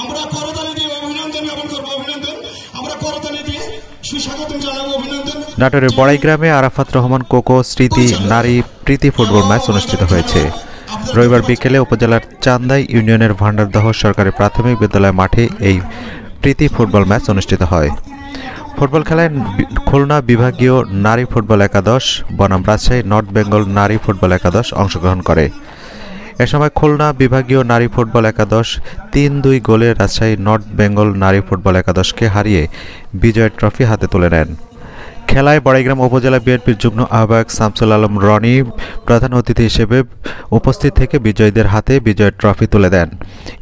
আমরা করতালি দিয়ে অভিনন্দন জ্ঞাপন করবো। অভিনন্দন, আমরা করতালি দিয়ে সুস্বাগত জানাবো। অভিনন্দন। নাটোরের বড়াই গ্রামে আরাফাত রহমান কোকো স্মৃতি নারী প্রীতি ফুটবল ম্যাচ অনুষ্ঠিত হয়েছে। রবিবার বিকেলে উপজেলার চান্দাই ইউনিয়নের ভান্ডারদহ সরকারি প্রাথমিক বিদ্যালয় মাঠে এই প্রীতি ফুটবল ম্যাচ অনুষ্ঠিত হয়। ফুটবল খেলায় খুলনা বিভাগীয় নারী ফুটবল একাদশ বনাম রাজশাহী নর্থ বেঙ্গল নারী ফুটবল একাদশ অংশগ্রহণ করে। এ সময় খুলনা বিভাগীয় নারী ফুটবল একাদশ ৩-২ গোলে রাজশাহী নর্থ বেঙ্গল নারী ফুটবল একাদশকে হারিয়ে বিজয় ট্রফি হাতে তুলে নেন। খেলায় বড়াইগ্রাম উপজেলা বিএনপির যুগ্ম আহ্বায়ক শামসুল আলম রনি প্রধান অতিথি হিসেবে উপস্থিত থেকে বিজয়ীদের হাতে বিজয় ট্রফি তুলে দেন।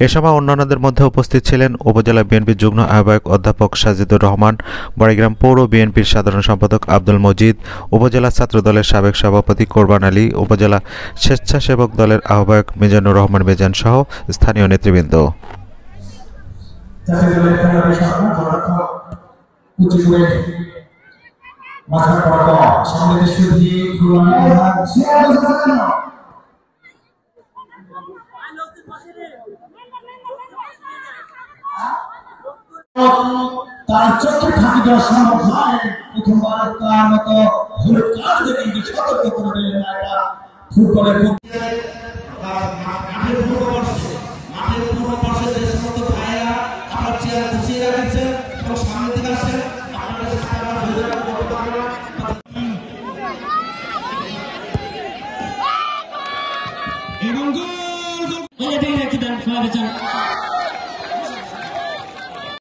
এ সময় অন্যান্যদের মধ্যে উপস্থিত ছিলেন উপজেলা বিএনপির যুগ্ম আহ্বায়ক অধ্যাপক সাজিদুর রহমান, বড়াইগ্রাম পৌর বিএনপির সাধারণ সম্পাদক আব্দুল মজিদ, উপজেলা ছাত্রদলের সাবেক সভাপতি কোরবান আলী, উপজেলা স্বেচ্ছাসেবক দলের আহ্বায়ক মিজানুর রহমান মিজান সহ স্থানীয় নেতৃবৃন্দ। মাথার পর সামনে দেশে দিয়ে তার চোখে ফাঁকি দেওয়া সম্ভব নয়। প্রথমবার তার মতো হলুদ কার্ড দেখে সতর্ক করে দিলেন। ফুটবলের